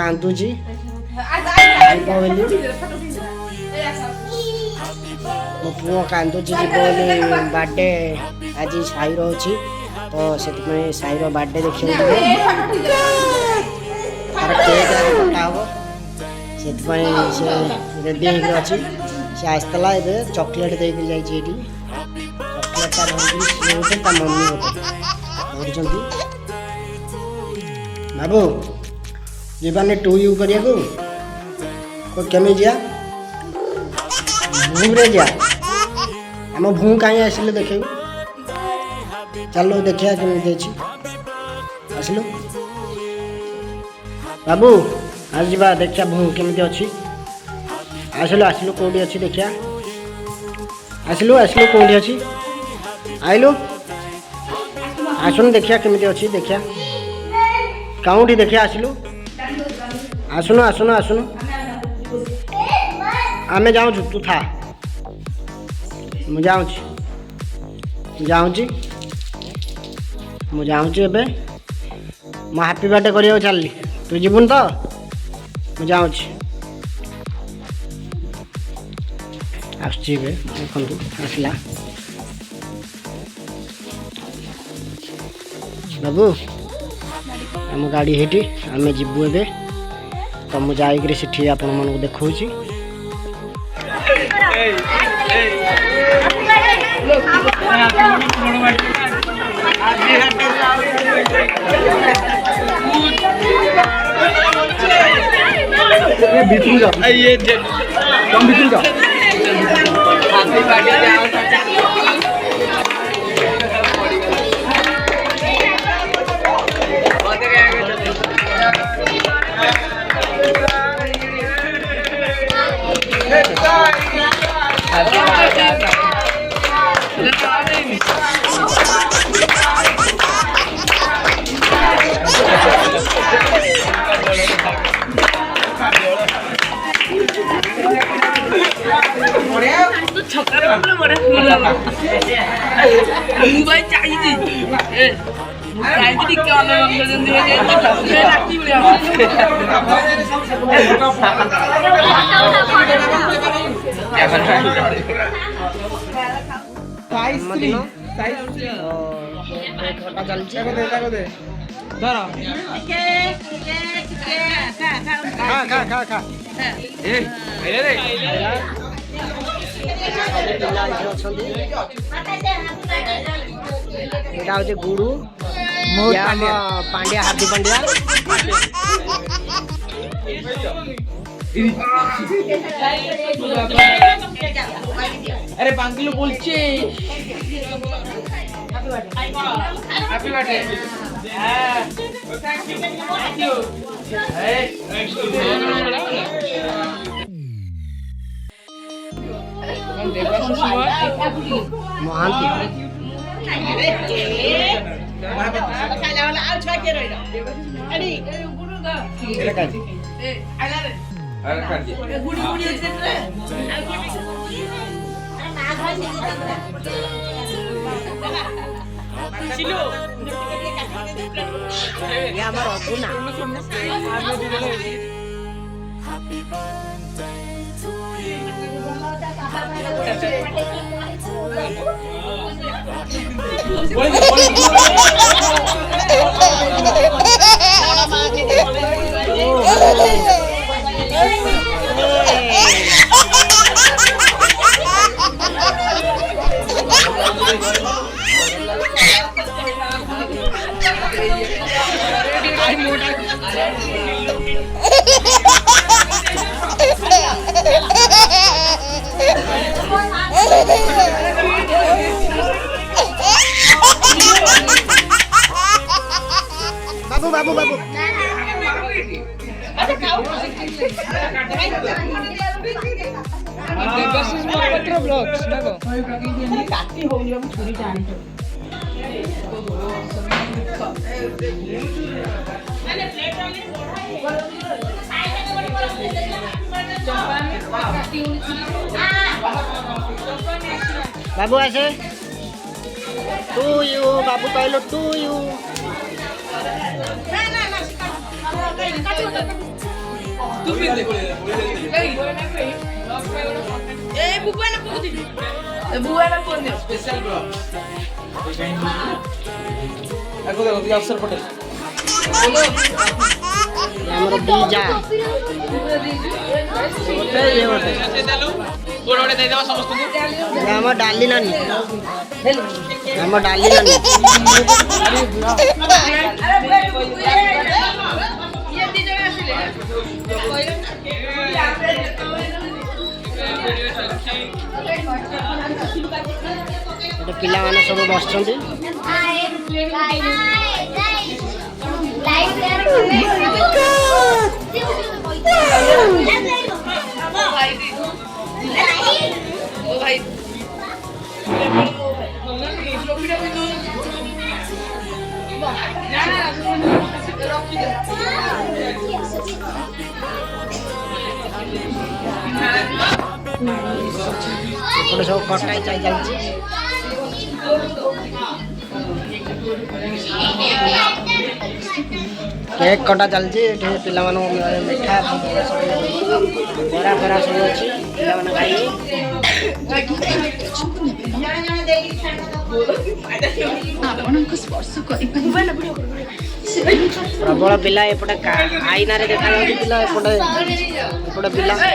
कांदुची मो पुओ कांदुची बर्थडे आज साईर अच्छी तो से साईर बर्थडे देखिए तार केक कटा हम से रेडी अच्छी सी आसला चॉकलेट देकर जाइए चॉकलेटा धरिकी मम्मी गोटे बाबू जीवाने टू यू करिया केमी जा भूरे जा आम भू कहीं आसिले देखे चलो देखिया केमी आसिलु बाबू आज जा देखिया भू केमी अच्छी आसिलु आसिलु कौटी अच्छी देखिया आसिलु आसिलु कौटी अच्छी आइलु आसुन देखिया केमी अच्छी देखिया कौटी देखिया आसिलु आसुन आसुन आसुन आमे जाऊँ तू था मुझे जाऊँ एबे मो हैप्पी बर्थडे करिया चलली तू जीवन तो मुझे जाऊँ आसला बाबू आम गाड़ी हेटी आम जीवु ए तो मुझे जाइए सेठी आपण मन देखा भीतर जा ये कम भीतर जा गुरु पांड्या हाथी पांड्या अरे बांगलो बोलছে happy birthday thank you Mahanti बाबू बाबू बाबू बाबू ऐसे टू यू बाबू कहलो टू यू अफसर पटेल ଆମର ଦିଜା ଆମ ଡାଲି ନାନୀ ଆମ ଡାଲି ନାନୀ ଗୋଟେ ପିଲାମାନେ ସବୁ ବସିଛନ୍ତି ସେପଟେ ସବୁ କଟା ଚାଲିଛି केक कटा चलती पिला मिठा बरा बरा सब अच्छी प्रबल पिला एपटे आईना रे देखा पिला एपटे एपटे पिला पिला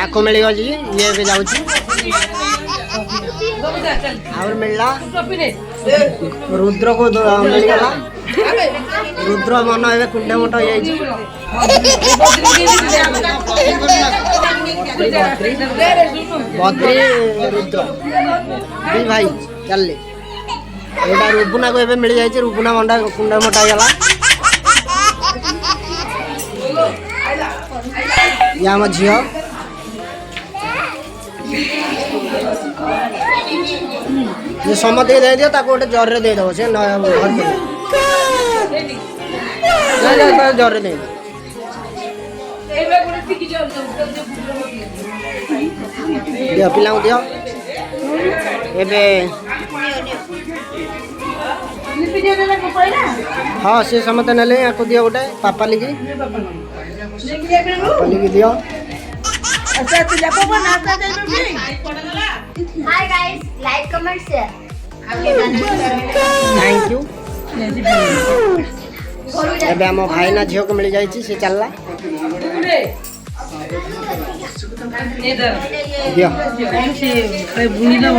आको मिलेगा जी ये भी जाऊँ और मिलला रुद्र को मिलगला रुद्र मन ए कुंडे मोट हो बद्री रुद्र दी भाई चल एटा रुबुना को एबे मिल जाई रुबुना मंडा कुंडा मोटा गला या हम झियो ये समझ दे दियो ताको गोटे जर रे दे दो से न घर जर रे दे दियो पिला दियो एबे हाँ से समझ नेले याको दियो गोटे पापा लिखी दियो अच्छा तू जापो नाश्ता दे दो hi guys like comment share thank you एबे हम भाई ना झियो को मिल जाई छी से चलला दियो से बुनी दो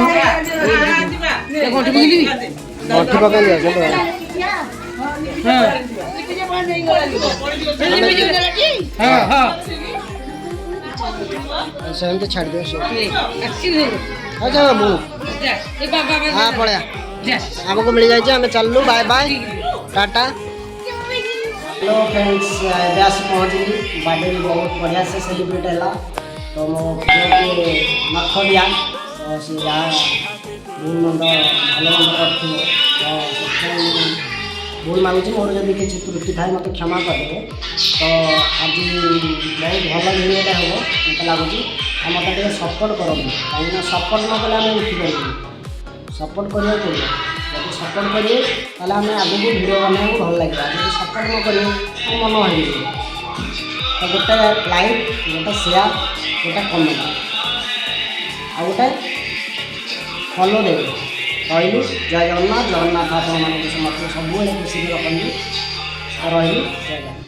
कोठी बुनी कोठी पका लिया चलो हां हां सेम तो छाड़ दो से अच्छा बाबू हाँ पड़े हमको मिल जाए हमें चलू बाय बाय टाटा हेलो फ्रेंड्स आस पहुँचली बर्थडे भी बहुत बढ़िया से सेलिब्रेट है तो मो नख दिया तो सी जहाँ भूल मंद भल मंद कर भूल मांगुची मोर जब किसी त्रुटि थाए मत क्षमा करदे तो आज बहुत भल भिडियोटा हम मत लगुच मत सपोर्ट करूँ कहीं सपोर्ट न कले आम उठिपार सपोर्ट करा पड़े जब सपोर्ट करेंगे ताले आम आगे भिडियो बनाने भल लगे जब सपोर्ट न करेंगे मन हो तो गोटे लाइक गोटे शेयर गोटे कमेंट आ गोटे फॉलो देवे रही जय जगन्नाथ जगन्नाथ आप समस्त सब खुशी रखी रही जय जगन्नाथ।